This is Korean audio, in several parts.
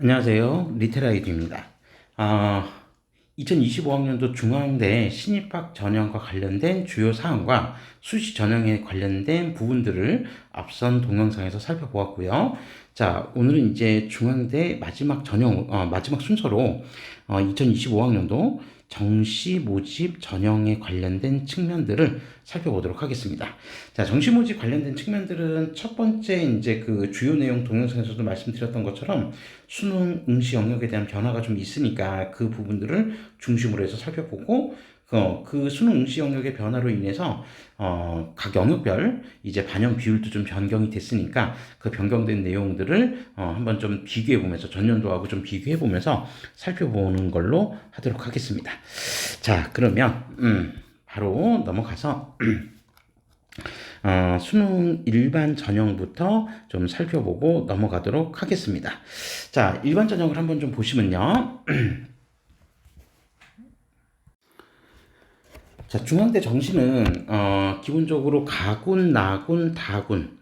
안녕하세요. 리테라이드입니다. 2025학년도 중앙대 신입학 전형과 관련된 주요 사항과 수시 전형에 관련된 부분들을 앞선 동영상에서 살펴보았고요. 자, 오늘은 이제 중앙대 마지막 마지막 순서로 2025학년도 정시 모집 전형에 관련된 측면들을 살펴보도록 하겠습니다. 자, 정시 모집 관련된 측면들은 첫 번째 이제 그 주요 내용 동영상에서도 말씀드렸던 것처럼 수능 응시 영역에 대한 변화가 좀 있으니까 그 부분들을 중심으로 해서 살펴보고 그 수능 응시 영역의 변화로 인해서 각 영역별 이제 반영 비율도 좀 변경이 됐으니까 그 변경된 내용들을 한번 좀 비교해 보면서 전년도하고 좀 비교해 보면서 살펴보는 걸로 하도록 하겠습니다. 자, 그러면 바로 넘어가서 수능 일반 전형부터 좀 살펴보고 넘어가도록 하겠습니다. 자, 일반 전형을 한번 좀 보시면요. 자, 중앙대 정시는 기본적으로 가군, 나군, 다군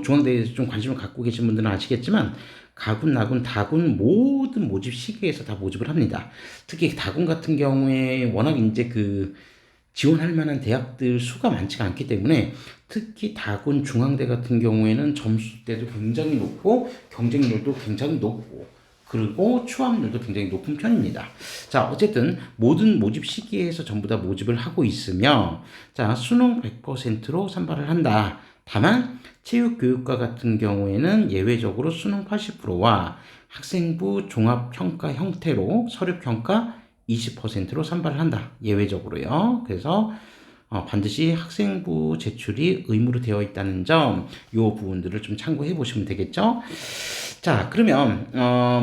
중앙대에서 좀 관심을 갖고 계신 분들은 아시겠지만 가군, 나군, 다군 모든 모집 시기에서 다 모집을 합니다. 특히 다군 같은 경우에 워낙 이제 그 지원할 만한 대학들 수가 많지가 않기 때문에 특히 다군 중앙대 같은 경우에는 점수대도 굉장히 높고 경쟁률도 굉장히 높고 그리고 추함률도 굉장히 높은 편입니다. 자, 어쨌든 모든 모집 시기에서 전부 다 모집을 하고 있으며 자, 수능 100%로 선발을 한다. 다만 체육교육과 같은 경우에는 예외적으로 수능 80%와 학생부 종합평가 형태로 서류평가 20%로 선발을 한다. 예외적으로요. 그래서 반드시 학생부 제출이 의무로 되어 있다는 점, 이 부분들을 좀 참고해 보시면 되겠죠. 자, 그러면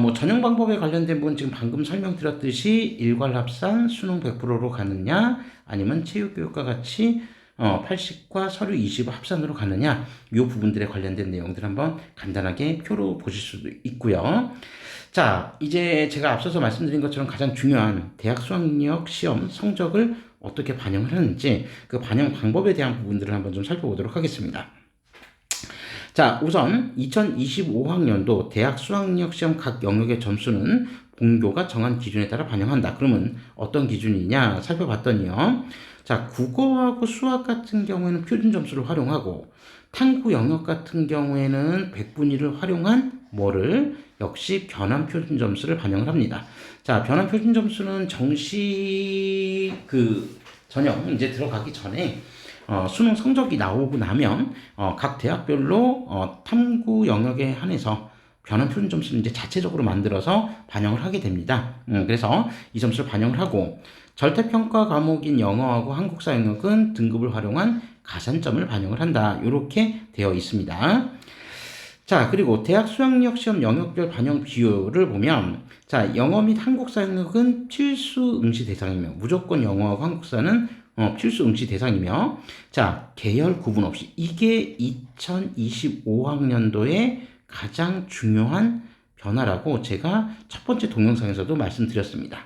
뭐 전형 방법에 관련된 부분 지금 방금 설명드렸듯이 일괄합산 수능 100%로 가느냐, 아니면 체육교육과 같이 80과 서류 20 합산으로 가느냐, 이 부분들에 관련된 내용들 한번 간단하게 표로 보실 수도 있고요. 자, 이제 제가 앞서서 말씀드린 것처럼 가장 중요한 대학 수학력 시험 성적을 어떻게 반영을 하는지 그 반영 방법에 대한 부분들을 한번 좀 살펴보도록 하겠습니다. 자, 우선 2025학년도 대학 수학력 시험 각 영역의 점수는 본교가 정한 기준에 따라 반영한다. 그러면 어떤 기준이냐 살펴봤더니요. 자, 국어하고 수학 같은 경우에는 표준 점수를 활용하고 탐구 영역 같은 경우에는 100분위 1을 활용한 뭐를 역시 변환 표준 점수를 반영을 합니다. 자, 변환 표준 점수는 정시 그 전형 이제 들어가기 전에 수능 성적이 나오고 나면 각 대학별로 탐구 영역에 한해서 변환 표준 점수를 이제 자체적으로 만들어서 반영을 하게 됩니다. 그래서 이 점수를 반영을 하고 절대평가 과목인 영어하고 한국사 영역은 등급을 활용한 가산점을 반영을 한다. 이렇게 되어 있습니다. 자, 그리고 대학 수학력 시험 영역별 반영 비율을 보면 자, 영어 및 한국사 영역은 필수 응시 대상이며 무조건 영어하고 한국사는 필수 응시 대상이며 자, 계열 구분 없이 이게 2025학년도의 가장 중요한 변화라고 제가 첫 번째 동영상에서도 말씀드렸습니다.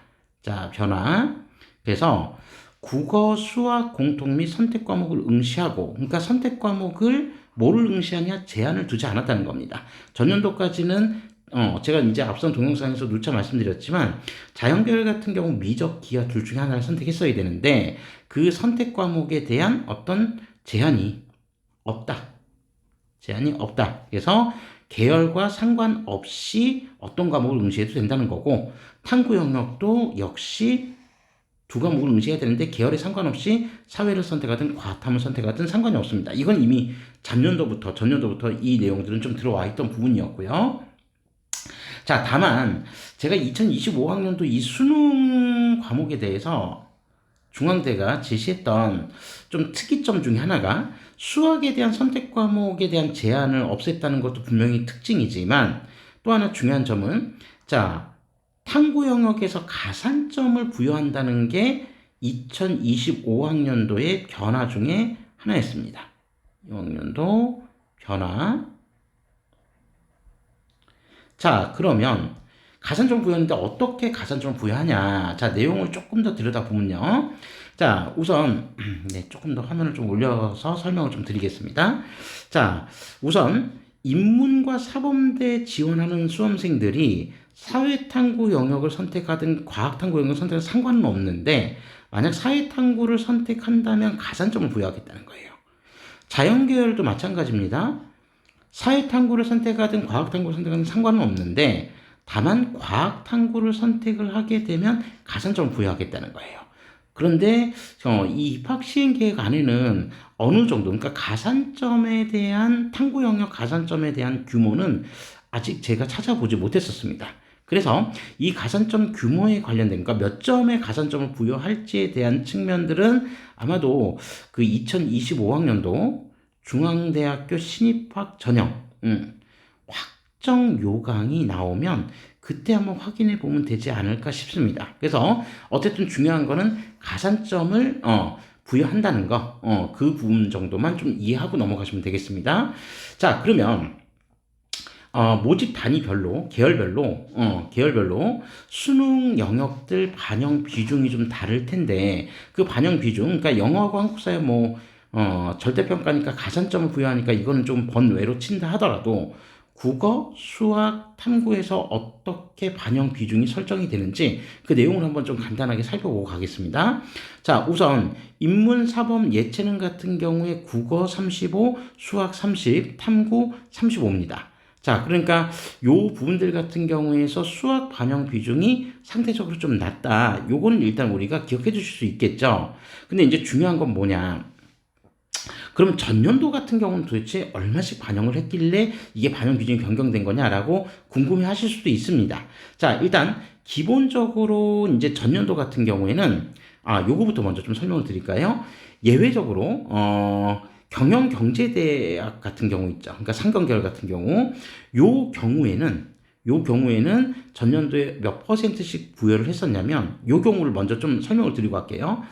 자, 변화. 그래서 국어, 수학, 공통 및 선택 과목을 응시하고 그러니까 선택 과목을 뭐를 응시하냐 제한을 두지 않았다는 겁니다. 전년도까지는 제가 이제 앞선 동영상에서 누차 말씀드렸지만 자연계열 같은 경우 미적, 기하 둘 중에 하나를 선택했어야 되는데 그 선택 과목에 대한 어떤 제한이 없다. 제한이 없다. 그래서 계열과 상관없이 어떤 과목을 응시해도 된다는 거고 탐구 영역도 역시 두 과목을 응시해야 되는데 계열에 상관없이 사회를 선택하든 과탐을 선택하든 상관이 없습니다. 이건 이미 전년도부터 이 내용들은 좀 들어와 있던 부분이었고요. 자, 다만 제가 2025학년도 이 수능 과목에 대해서 중앙대가 제시했던 좀 특이점 중에 하나가 수학에 대한 선택 과목에 대한 제한을 없앴다는 것도 분명히 특징이지만 또 하나 중요한 점은 자, 탐구 영역에서 가산점을 부여한다는 게 2025학년도의 변화 중에 하나였습니다. 6학년도 변화. 자, 그러면 가산점 부여하는데 어떻게 가산점을 부여하냐. 자, 내용을 조금 더 들여다보면요. 자, 우선 네, 조금 더 화면을 좀 올려서 설명을 좀 드리겠습니다. 자, 우선 인문과 사범대 지원하는 수험생들이 사회탐구 영역을 선택하든 과학탐구 영역을 선택하든 상관은 없는데 만약 사회탐구를 선택한다면 가산점을 부여하겠다는 거예요. 자연계열도 마찬가지입니다. 사회탐구를 선택하든 과학탐구를 선택하든 상관은 없는데 다만 과학탐구를 선택을 하게 되면 가산점을 부여하겠다는 거예요. 그런데 이 입학 시행 계획 안에는 어느 정도, 그러니까 가산점에 대한 탐구 영역 가산점에 대한 규모는 아직 제가 찾아보지 못했었습니다. 그래서 이 가산점 규모에 관련된, 그러니까 몇 점의 가산점을 부여할지에 대한 측면들은 아마도 그 2025학년도 중앙대학교 신입학 전형 확정 요강이 나오면 그때 한번 확인해 보면 되지 않을까 싶습니다. 그래서 어쨌든 중요한 거는 가산점을 부여한다는 거, 그 부분 정도만 좀 이해하고 넘어가시면 되겠습니다. 자, 그러면 모집 단위별로, 계열별로 수능 영역들 반영 비중이 좀 다를 텐데 그 반영 비중, 그러니까 영어하고 한국사에 절대평가니까 가산점을 부여하니까 이거는 좀 번외로 친다 하더라도 국어, 수학, 탐구에서 어떻게 반영 비중이 설정이 되는지 그 내용을 한번 좀 간단하게 살펴보고 가겠습니다. 자, 우선 인문, 사범, 예체능 같은 경우에 국어 35, 수학 30, 탐구 35입니다. 자, 그러니까 요 부분들 같은 경우에서 수학 반영 비중이 상대적으로 좀 낮다. 요거는 일단 우리가 기억해 주실 수 있겠죠. 근데 이제 중요한 건 뭐냐? 그럼 전년도 같은 경우는 도대체 얼마씩 반영을 했길래 이게 반영 비중이 변경된 거냐라고 궁금해 하실 수도 있습니다. 자, 일단 기본적으로 이제 전년도 같은 경우에는 요거부터 먼저 좀 설명을 드릴까요? 예외적으로 경영경제대학 같은 경우 있죠. 그러니까 상경계열 같은 경우 요 경우에는 전년도에 몇 %씩 부여를 했었냐면 요 경우를 먼저 좀 설명을 드리고 갈게요.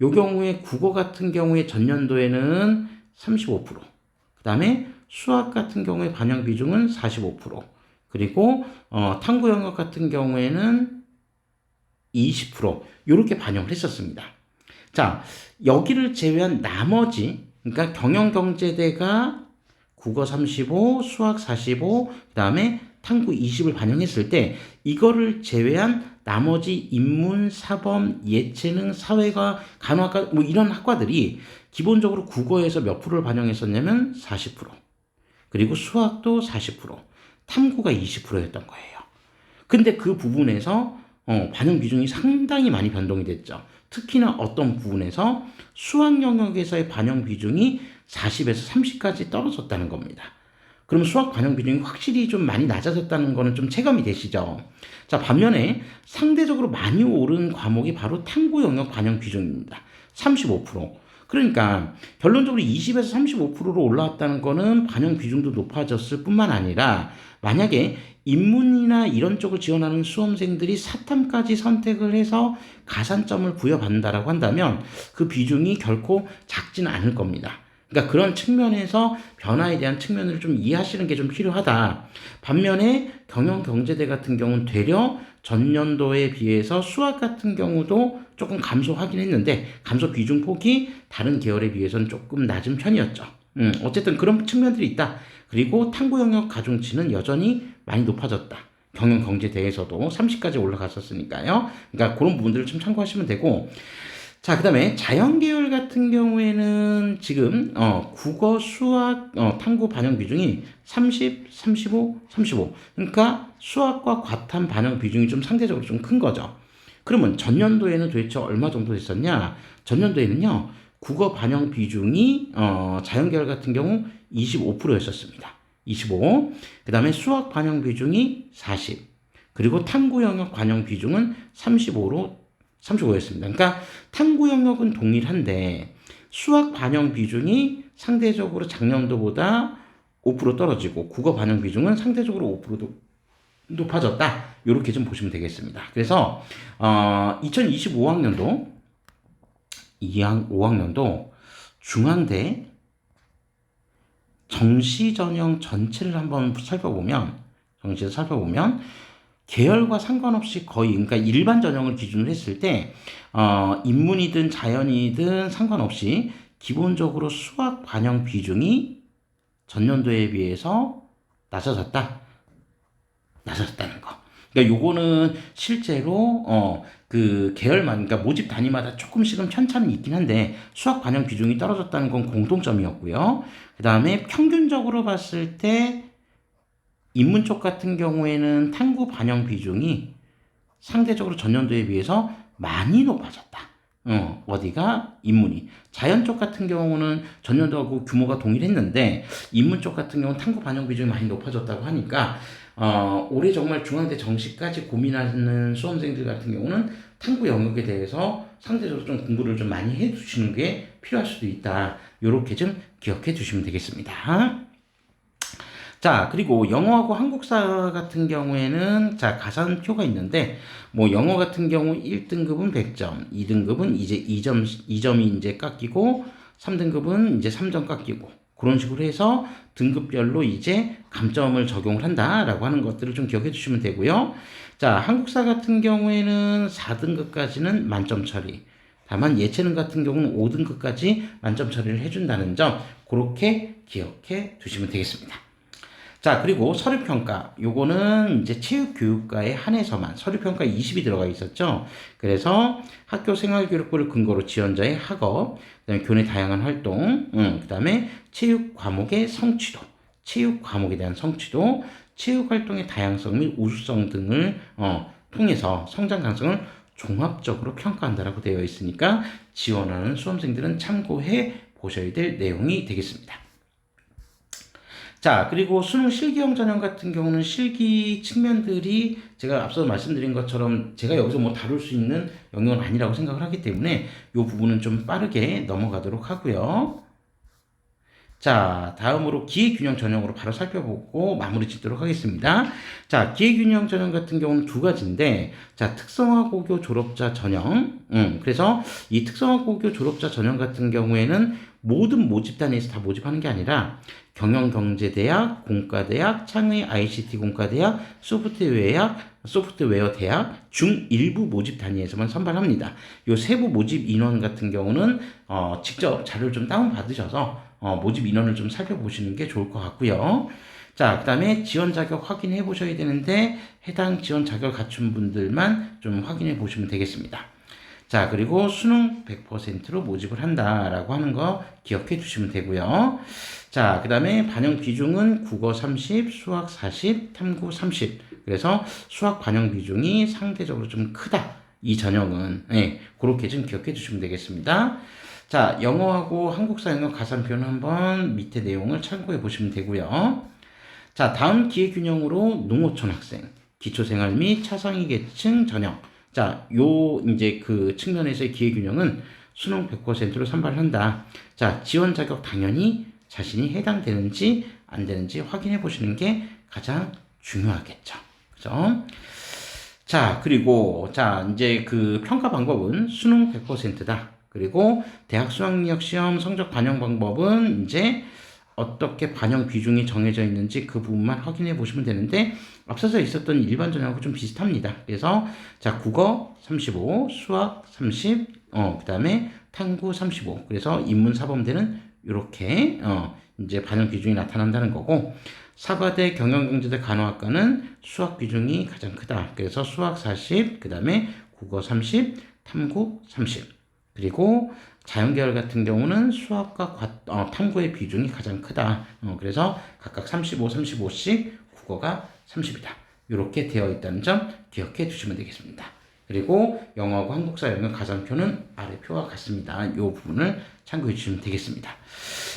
요 경우에 국어 같은 경우에 전년도에는 35%, 그 다음에 수학 같은 경우에 반영 비중은 45%, 그리고 탐구 영역 같은 경우에는 20% 이렇게 반영을 했었습니다. 자, 여기를 제외한 나머지, 그러니까 경영경제대가 국어 35, 수학 45, 그 다음에 탐구 20을 반영했을 때 이거를 제외한 나머지 인문, 사범, 예체능, 사회가, 간호학과 뭐 이런 학과들이 기본적으로 국어에서 몇 프로를 반영했었냐면 40%, 그리고 수학도 40%, 탐구가 20%였던 거예요. 근데 그 부분에서 반영 비중이 상당히 많이 변동이 됐죠. 특히나 어떤 부분에서 수학 영역에서의 반영 비중이 40에서 30까지 떨어졌다는 겁니다. 그럼 수학 반영 비중이 확실히 좀 많이 낮아졌다는 거는 좀 체감이 되시죠? 자, 반면에 상대적으로 많이 오른 과목이 바로 탐구 영역 반영 비중입니다. 35%. 그러니까 결론적으로 20에서 35%로 올라왔다는 거는 반영 비중도 높아졌을 뿐만 아니라 만약에 인문이나 이런 쪽을 지원하는 수험생들이 사탐까지 선택을 해서 가산점을 부여받는다라고 한다면 그 비중이 결코 작지는 않을 겁니다. 그러니까 그런 측면에서 변화에 대한 측면을 좀 이해하시는 게 좀 필요하다. 반면에 경영경제대 같은 경우는 되려 전년도에 비해서 수학 같은 경우도 조금 감소하긴 했는데 감소 비중 폭이 다른 계열에 비해서는 조금 낮은 편이었죠. 어쨌든 그런 측면들이 있다. 그리고 탐구 영역 가중치는 여전히 많이 높아졌다. 경영경제대에서도 30까지 올라갔었으니까요. 그러니까 그런 부분들을 좀 참고하시면 되고, 자, 그 다음에 자연계열 같은 경우에는 지금 국어, 수학, 탐구 반영 비중이 30, 35, 35. 그러니까 수학과 과탐 반영 비중이 좀 상대적으로 좀 큰 거죠. 그러면 전년도에는 도대체 얼마 정도 됐었냐? 전년도에는요, 국어 반영 비중이 자연계열 같은 경우 25%였었습니다. 25. 그 다음에 수학 반영 비중이 40. 그리고 탐구 영역 반영 비중은 35였습니다. 그러니까 탐구 영역은 동일한데 수학 반영 비중이 상대적으로 작년도보다 5% 떨어지고 국어 반영 비중은 상대적으로 5%도 높아졌다. 이렇게 좀 보시면 되겠습니다. 그래서 2025학년도 5학년도 중앙대 정시 전형 전체를 한번 살펴보면 계열과 상관없이 거의, 그러니까 일반 전형을 기준으로 했을 때 인문이든 자연이든 상관없이 기본적으로 수학 반영 비중이 전년도에 비해서 낮아졌다는 거. 그러니까 요거는 실제로 그 계열만, 그러니까 모집 단위마다 조금씩은 편차는 있긴 한데 수학 반영 비중이 떨어졌다는 건 공통점이었고요. 그 다음에 평균적으로 봤을 때 인문 쪽 같은 경우에는 탐구 반영 비중이 상대적으로 전년도에 비해서 많이 높아졌다. 어디가? 인문이. 자연 쪽 같은 경우는 전년도하고 규모가 동일했는데 인문 쪽 같은 경우는 탐구 반영 비중이 많이 높아졌다고 하니까 올해 정말 중앙대 정시까지 고민하는 수험생들 같은 경우는 탐구 영역에 대해서 상대적으로 좀 공부를 좀 많이 해 두시는 게 필요할 수도 있다. 요렇게 좀 기억해 두시면 되겠습니다. 자, 그리고 영어하고 한국사 같은 경우에는 자, 가산표가 있는데 뭐 영어 같은 경우 1등급은 100점, 2등급은 이제 2점이 이제 깎이고 3등급은 이제 3점 깎이고 그런 식으로 해서 등급별로 이제 감점을 적용을 한다라고 하는 것들을 좀 기억해 주시면 되고요. 자, 한국사 같은 경우에는 4등급까지는 만점 처리. 다만 예체능 같은 경우는 5등급까지 만점 처리를 해준다는 점 그렇게 기억해 두시면 되겠습니다. 자, 그리고 서류평가. 요거는 이제 체육교육과에 한해서만 서류평가 20이 들어가 있었죠. 그래서 학교 생활기록부를 근거로 지원자의 학업, 그다음에 교내 다양한 활동, 그다음에 체육 과목의 성취도, 체육 과목에 대한 성취도, 체육 활동의 다양성 및 우수성 등을 통해서 성장 가능성을 종합적으로 평가한다라고 되어 있으니까 지원하는 수험생들은 참고해 보셔야 될 내용이 되겠습니다. 자, 그리고 수능 실기형 전형 같은 경우는 실기 측면들이 제가 앞서 말씀드린 것처럼 제가 여기서 뭐 다룰 수 있는 영역은 아니라고 생각을 하기 때문에 이 부분은 좀 빠르게 넘어가도록 하고요. 자, 다음으로 기회균형 전형으로 바로 살펴보고 마무리 짓도록 하겠습니다. 자, 기회균형 전형 같은 경우는 두 가지인데, 자, 특성화고교 졸업자 전형. 그래서 이 특성화고교 졸업자 전형 같은 경우에는 모든 모집 단위에서 다 모집하는 게 아니라 경영경제대학, 공과대학, 창의 ICT 공과대학, 소프트웨어 대학 중 일부 모집 단위에서만 선발합니다. 요 세부 모집 인원 같은 경우는 직접 자료를 좀 다운받으셔서 모집 인원을 좀 살펴보시는 게 좋을 것 같고요. 자, 그 다음에 지원 자격 확인해 보셔야 되는데 해당 지원 자격을 갖춘 분들만 좀 확인해 보시면 되겠습니다. 자, 그리고 수능 100%로 모집을 한다라고 하는 거 기억해 두시면 되고요. 자, 그 다음에 반영 비중은 국어 30, 수학 40, 탐구 30. 그래서 수학 반영 비중이 상대적으로 좀 크다. 이 전형은. 네, 그렇게 좀 기억해 주시면 되겠습니다. 자, 영어하고 한국사 영역 가산표는 한번 밑에 내용을 참고해 보시면 되고요. 자, 다음 기회균형으로 농어촌 학생, 기초생활 및 차상위 계층 전형. 자, 요 이제 그 측면에서의 기회균형은 수능 100%로 선발한다. 자, 지원 자격 당연히 자신이 해당되는지 안 되는지 확인해 보시는 게 가장 중요하겠죠. 그죠? 자, 그리고 자, 이제 그 평가 방법은 수능 100%다. 그리고 대학 수학력 시험 성적 반영 방법은 이제 어떻게 반영 비중이 정해져 있는지 그 부분만 확인해 보시면 되는데 앞서서 있었던 일반 전형하고 좀 비슷합니다. 그래서 자, 국어 35, 수학 30, 그다음에 탐구 35. 그래서 인문 사범대는 이렇게 이제 반영 비중이 나타난다는 거고 사과대 경영경제대 간호학과는 수학 비중이 가장 크다. 그래서 수학 40, 그다음에 국어 30, 탐구 30. 그리고 자연계열 같은 경우는 수학과 탐구의 비중이 가장 크다. 그래서 각각 35, 35씩 국어가 30이다. 이렇게 되어 있다는 점 기억해 두시면 되겠습니다. 그리고 영어하고 한국사 영역 가산표는 아래 표와 같습니다. 이 부분을 참고해 주시면 되겠습니다.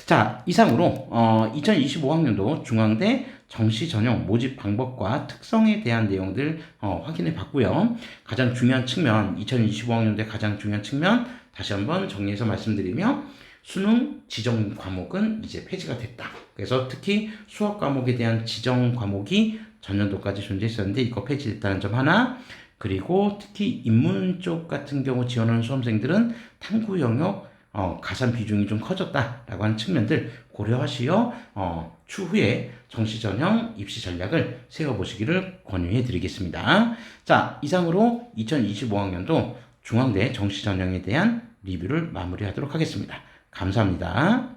자, 이상으로 2025학년도 중앙대 정시 전형 모집 방법과 특성에 대한 내용들 확인해 봤고요. 가장 중요한 측면, 2025학년도의 가장 중요한 측면 다시 한번 정리해서 말씀드리며 수능 지정 과목은 이제 폐지가 됐다. 그래서 특히 수학 과목에 대한 지정 과목이 전년도까지 존재했었는데 이거 폐지됐다는 점 하나. 그리고 특히 인문 쪽 같은 경우 지원하는 수험생들은 탐구 영역 가산 비중이 좀 커졌다라고 하는 측면들 고려하시어 추후에 정시 전형 입시 전략을 세워보시기를 권유해 드리겠습니다. 자, 이상으로 2025학년도 중앙대 정시 전형에 대한 리뷰를 마무리하도록 하겠습니다. 감사합니다.